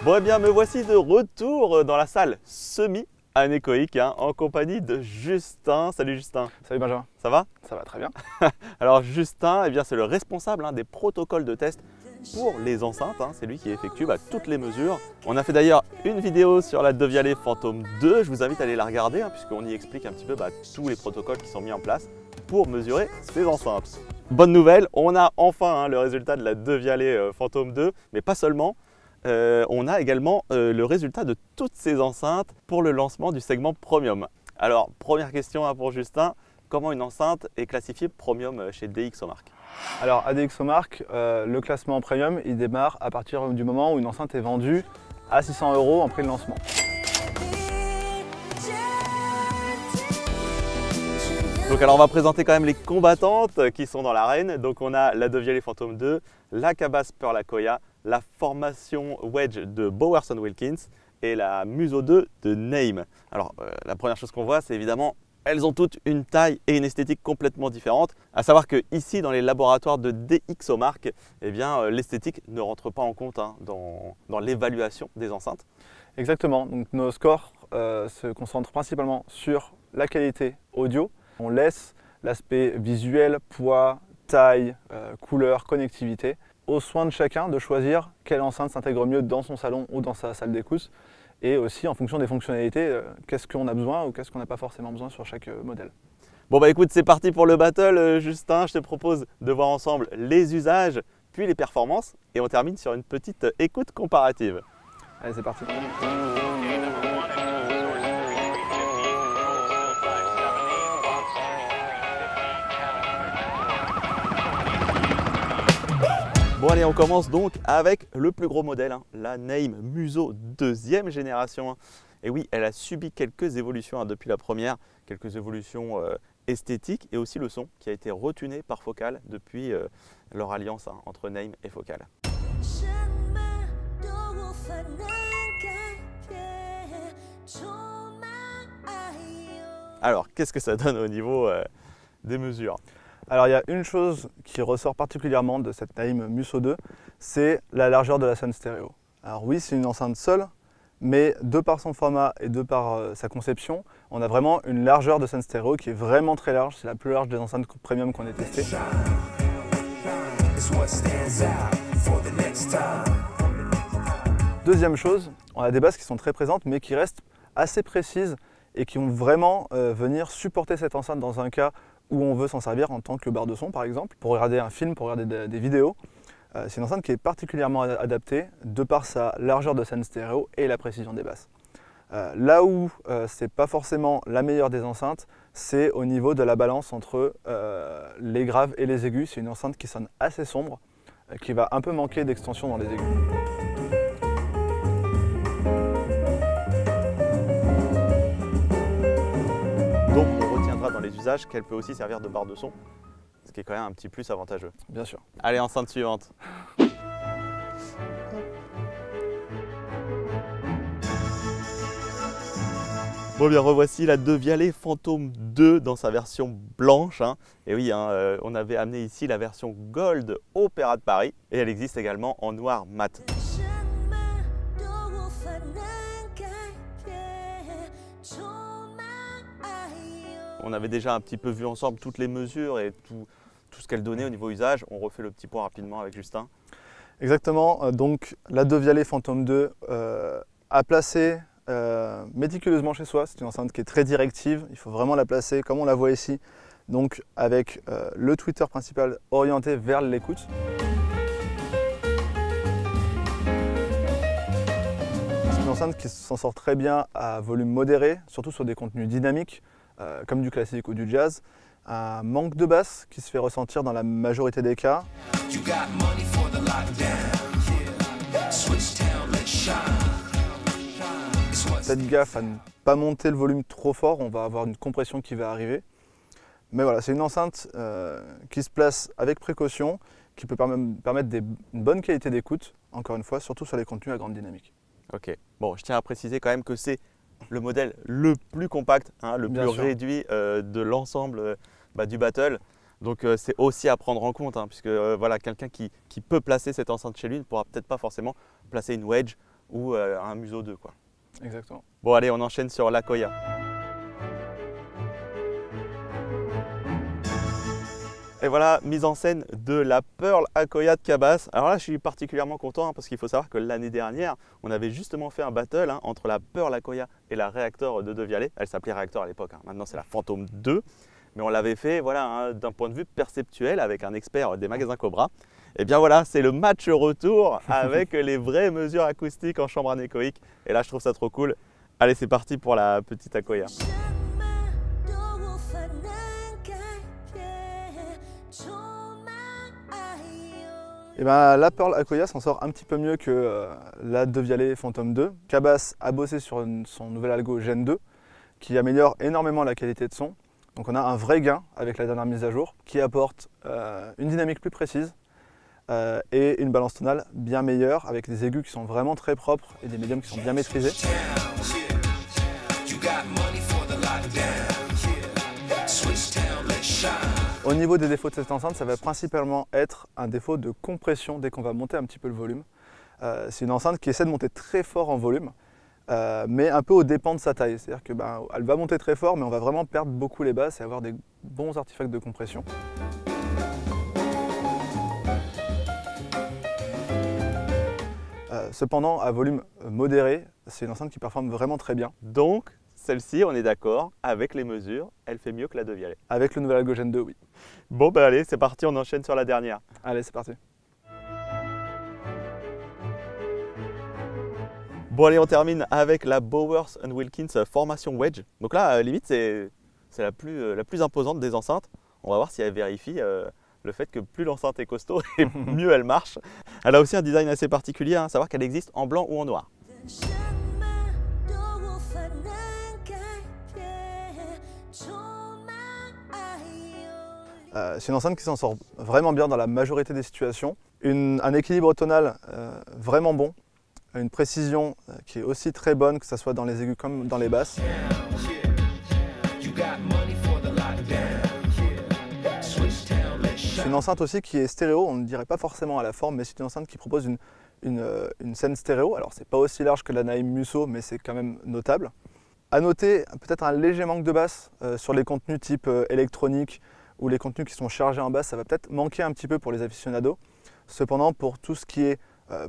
Bon eh bien me voici de retour dans la salle semi-anéchoïque en compagnie de Justin. Salut Justin. Salut Benjamin. Ça va? Ça va très bien. Alors Justin, eh bien, c'est le responsable des protocoles de test pour les enceintes. C'est lui qui effectue toutes les mesures. On a fait d'ailleurs une vidéo sur la Devialet Phantom 2. Je vous invite à aller la regarder puisqu'on y explique un petit peu tous les protocoles qui sont mis en place pour mesurer ces enceintes. Bonne nouvelle, on a enfin le résultat de la Devialet Phantom 2, mais pas seulement. On a également le résultat de toutes ces enceintes pour le lancement du segment Premium. Alors, première question pour Justin, comment une enceinte est classifiée Premium chez DxOMark? Alors à DxOMark, le classement Premium, il démarre à partir du moment où une enceinte est vendue à 600 € en prix de lancement. Donc alors on va présenter quand même les combattantes qui sont dans l'arène. Donc on a la Devialet Phantom 2, la Cabas Pearl Akoya, la formation Wedge de Bowerson Wilkins et la Muso 2 de Neim. Alors la première chose qu'on voit, c'est évidemment elles ont toutes une taille et une esthétique complètement différentes. À savoir que ici dans les laboratoires de DxOMark, eh bien l'esthétique ne rentre pas en compte dans l'évaluation des enceintes. Exactement, donc nos scores se concentrent principalement sur la qualité audio. On laisse l'aspect visuel, poids, taille, couleur, connectivité aux soins de chacun de choisir quelle enceinte s'intègre mieux dans son salon ou dans sa salle d'écoute. Et aussi en fonction des fonctionnalités, qu'est-ce qu'on a besoin ou qu'est-ce qu'on n'a pas forcément besoin sur chaque modèle. Bon écoute, c'est parti pour le battle Justin. Je te propose de voir ensemble les usages puis les performances et on termine sur une petite écoute comparative. Allez, c'est parti. Bon allez, on commence donc avec le plus gros modèle, la Neim Muso 2e génération. Et oui, elle a subi quelques évolutions depuis la première, quelques évolutions esthétiques et aussi le son qui a été retuné par Focal depuis leur alliance entre Neim et Focal. Alors, qu'est-ce que ça donne au niveau des mesures? Alors il y a une chose qui ressort particulièrement de cette Neim Muso 2, c'est la largeur de la scène stéréo. Alors oui, c'est une enceinte seule, mais de par son format et de par sa conception, on a vraiment une largeur de scène stéréo qui est vraiment très large. C'est la plus large des enceintes premium qu'on ait testées. Deuxième chose, on a des basses qui sont très présentes mais qui restent assez précises et qui vont vraiment venir supporter cette enceinte dans un cas où on veut s'en servir en tant que barre de son par exemple, pour regarder un film, pour regarder des vidéos. C'est une enceinte qui est particulièrement adaptée de par sa largeur de scène stéréo et la précision des basses. Là où c'est pas forcément la meilleure des enceintes, c'est au niveau de la balance entre les graves et les aigus. C'est une enceinte qui sonne assez sombre, qui va un peu manquer d'extension dans les aigus. Donc on retiendra dans les usages qu'elle peut aussi servir de barre de son, ce qui est quand même un petit plus avantageux. Bien sûr. Allez, enceinte suivante. Bon bien, revoici la Devialet Phantom 2 dans sa version blanche. Et oui, on avait amené ici la version Gold Opéra de Paris et elle existe également en noir mat. On avait déjà un petit peu vu ensemble toutes les mesures et tout ce qu'elle donnait au niveau usage. On refait le petit point rapidement avec Justin. Exactement, donc la Devialet Phantom 2 à placer méticuleusement chez soi. C'est une enceinte qui est très directive, il faut vraiment la placer comme on la voit ici, donc avec le tweeter principal orienté vers l'écoute. C'est une enceinte qui s'en sort très bien à volume modéré, surtout sur des contenus dynamiques, comme du classique ou du jazz. Un manque de basse qui se fait ressentir dans la majorité des cas. Faites gaffe à ne pas monter le volume trop fort, on va avoir une compression qui va arriver. Mais voilà, c'est une enceinte qui se place avec précaution, qui peut permettre une bonne qualité d'écoute, encore une fois, surtout sur les contenus à grande dynamique. Ok, bon, je tiens à préciser quand même que c'est le modèle le plus compact, le plus réduit de l'ensemble du battle. Donc c'est aussi à prendre en compte, puisque voilà, quelqu'un qui peut placer cette enceinte chez lui ne pourra peut-être pas forcément placer une wedge ou un Muso 2 quoi. Exactement. Bon allez, on enchaîne sur l'Akoya. Et voilà, mise en scène de la Pearl Akoya de Cabas. Alors là, je suis particulièrement content parce qu'il faut savoir que l'année dernière, on avait justement fait un battle entre la Pearl Akoya et la Reactor de Devialet. Elle s'appelait Reactor à l'époque, maintenant c'est la Phantom 2. Mais on l'avait fait voilà, d'un point de vue perceptuel avec un expert des magasins Cobra. Et bien voilà, c'est le match retour avec les vraies mesures acoustiques en chambre anéchoïque. Et là, je trouve ça trop cool. Allez, c'est parti pour la petite Akoya. Et ben, la Pearl Akoya s'en sort un petit peu mieux que la Devialet Phantom 2. Cabas a bossé sur son nouvel algo Gen 2 qui améliore énormément la qualité de son. Donc on a un vrai gain avec la dernière mise à jour qui apporte une dynamique plus précise et une balance tonale bien meilleure avec des aigus qui sont vraiment très propres et des médiums qui sont bien maîtrisés. Au niveau des défauts de cette enceinte, ça va principalement être un défaut de compression dès qu'on va monter un petit peu le volume. C'est une enceinte qui essaie de monter très fort en volume, mais un peu aux dépens de sa taille. C'est-à-dire qu'elle va monter très fort, mais on va vraiment perdre beaucoup les basses et avoir des bons artefacts de compression. Cependant, à volume modéré, c'est une enceinte qui performe vraiment très bien. Donc, celle-ci, on est d'accord, avec les mesures, elle fait mieux que la Devialet. Avec le nouvel algo Gen 2, oui. Bon, bah allez, c'est parti, on enchaîne sur la dernière. Allez, c'est parti. Bon, allez, on termine avec la Bowers & Wilkins Formation Wedge. Donc là, limite, c'est la plus imposante des enceintes. On va voir si elle vérifie le fait que plus l'enceinte est costaud et mieux elle marche. Elle a aussi un design assez particulier, à savoir qu'elle existe en blanc ou en noir. C'est une enceinte qui s'en sort vraiment bien dans la majorité des situations. Un équilibre tonal vraiment bon, une précision qui est aussi très bonne, que ce soit dans les aigus comme dans les basses. C'est une enceinte aussi qui est stéréo, on ne dirait pas forcément à la forme, mais c'est une enceinte qui propose une scène stéréo. Alors c'est pas aussi large que la Naim Muso, mais c'est quand même notable. À noter peut-être un léger manque de basse sur les contenus type électronique, ou les contenus qui sont chargés en basse, ça va peut-être manquer un petit peu pour les aficionados. Cependant, pour tout ce qui est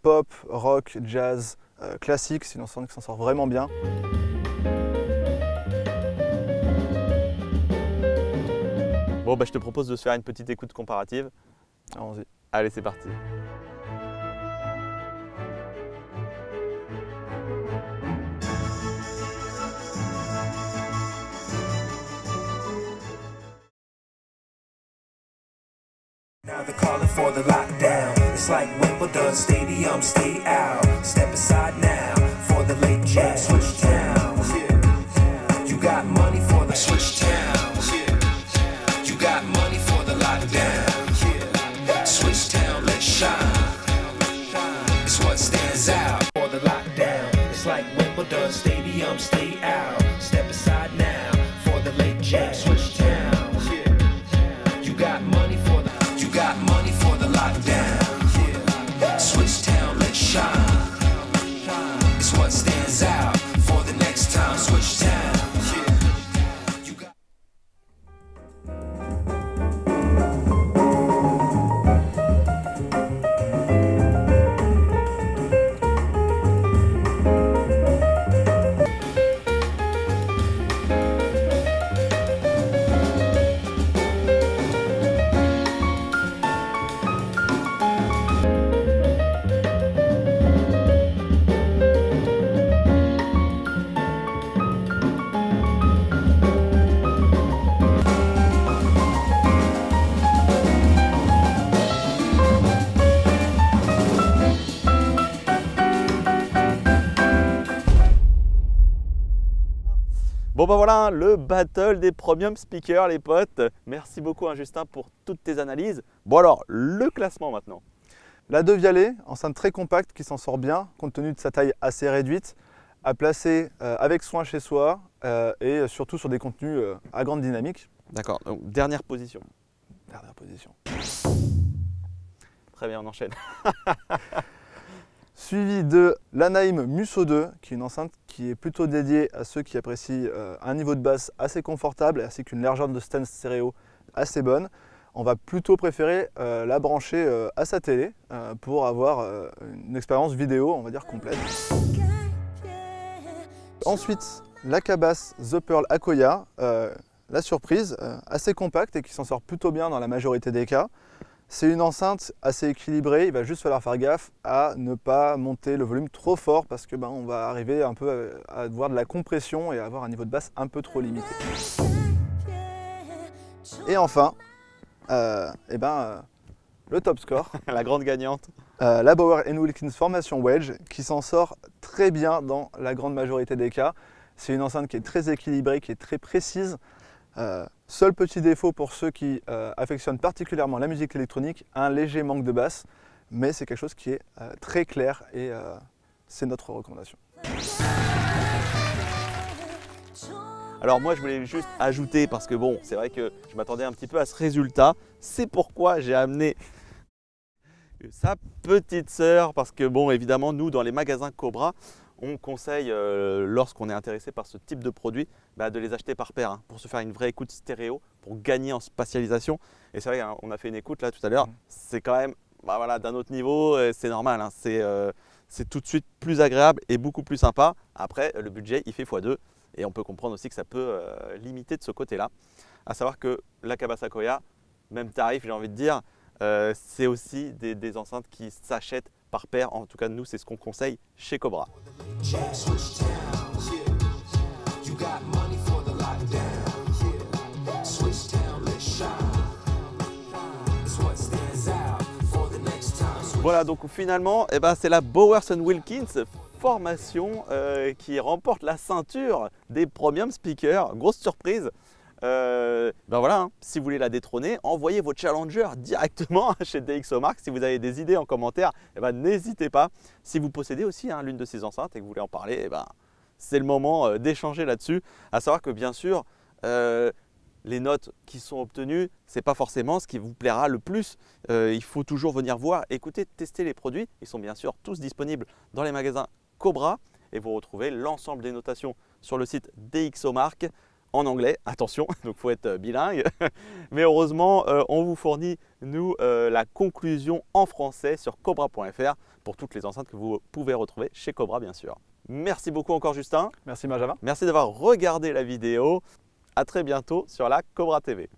pop, rock, jazz, classique, c'est une enceinte qui s'en sort vraiment bien. Bon, bah, je te propose de se faire une petite écoute comparative. Allons-y. Allez, c'est parti. Now they're calling for the lockdown. It's like Wimbledon Stadium, stay out. Step aside now for the late jam. Switch towns. You got money for the switch towns. You got money for the lockdown. Switch town, let's shine. It's what stands out for the lockdown. It's like Wimbledon Stadium, stay out. Step aside now for the late jam. Switch towns. You got money for the lockdown. Switch town, let's shine. It's what stands out for the next time. Switch town. You got Bon bah voilà, le battle des premium speakers les potes. Merci beaucoup Justin pour toutes tes analyses. Bon alors, le classement maintenant. La Devialet, enceinte très compacte qui s'en sort bien, compte tenu de sa taille assez réduite, à placer avec soin chez soi et surtout sur des contenus à grande dynamique. D'accord, donc dernière position. Dernière position. Très bien, on enchaîne. Suivi de l'Anaim Musso 2, qui est une enceinte qui est plutôt dédiée à ceux qui apprécient un niveau de basse assez confortable ainsi qu'une largeur de stand stéréo assez bonne. On va plutôt préférer la brancher à sa télé pour avoir une expérience vidéo, on va dire, complète. Ensuite, l'Aka-Bass The Pearl Akoya, la surprise, assez compacte et qui s'en sort plutôt bien dans la majorité des cas. C'est une enceinte assez équilibrée, il va juste falloir faire gaffe à ne pas monter le volume trop fort parce que on va arriver un peu à avoir de la compression et à avoir un niveau de basse un peu trop limité. Et enfin, le top score, La grande gagnante. la Bauer & Wilkins Formation Wedge qui s'en sort très bien dans la grande majorité des cas. C'est une enceinte qui est très équilibrée, qui est très précise. Seul petit défaut pour ceux qui affectionnent particulièrement la musique électronique, un léger manque de basse, mais c'est quelque chose qui est très clair et c'est notre recommandation. Alors moi je voulais juste ajouter, parce que bon, c'est vrai que je m'attendais un petit peu à ce résultat, c'est pourquoi j'ai amené sa petite sœur, parce que bon, évidemment, nous dans les magasins Cobra, on conseille, lorsqu'on est intéressé par ce type de produit, de les acheter par paire pour se faire une vraie écoute stéréo, pour gagner en spatialisation. Et c'est vrai qu'on a fait une écoute là tout à l'heure, c'est quand même d'un autre niveau, c'est normal, c'est tout de suite plus agréable et beaucoup plus sympa. Après, le budget, il fait x2 et on peut comprendre aussi que ça peut limiter de ce côté-là. À savoir que l'Aka-Bass Akoya, même tarif, j'ai envie de dire, c'est aussi des enceintes qui s'achètent par paire. En tout cas, nous, c'est ce qu'on conseille chez Cobra. Voilà, donc finalement, c'est la Bauer & Wilkins Formation qui remporte la ceinture des premium speakers. Grosse surprise. Voilà, si vous voulez la détrôner, envoyez vos challengers directement chez DxOMark. Si vous avez des idées en commentaire, n'hésitez pas. Si vous possédez aussi l'une de ces enceintes et que vous voulez en parler, c'est le moment d'échanger là-dessus. À savoir que bien sûr, les notes qui sont obtenues, ce n'est pas forcément ce qui vous plaira le plus. Il faut toujours venir voir, écouter, tester les produits. Ils sont bien sûr tous disponibles dans les magasins Cobra et vous retrouvez l'ensemble des notations sur le site DxOMark. En anglais, attention, donc il faut être bilingue. Mais heureusement, on vous fournit, nous, la conclusion en français sur cobra.fr pour toutes les enceintes que vous pouvez retrouver chez Cobra, bien sûr. Merci beaucoup encore, Justin. Merci Benjamin. Merci d'avoir regardé la vidéo. À très bientôt sur la Cobra TV.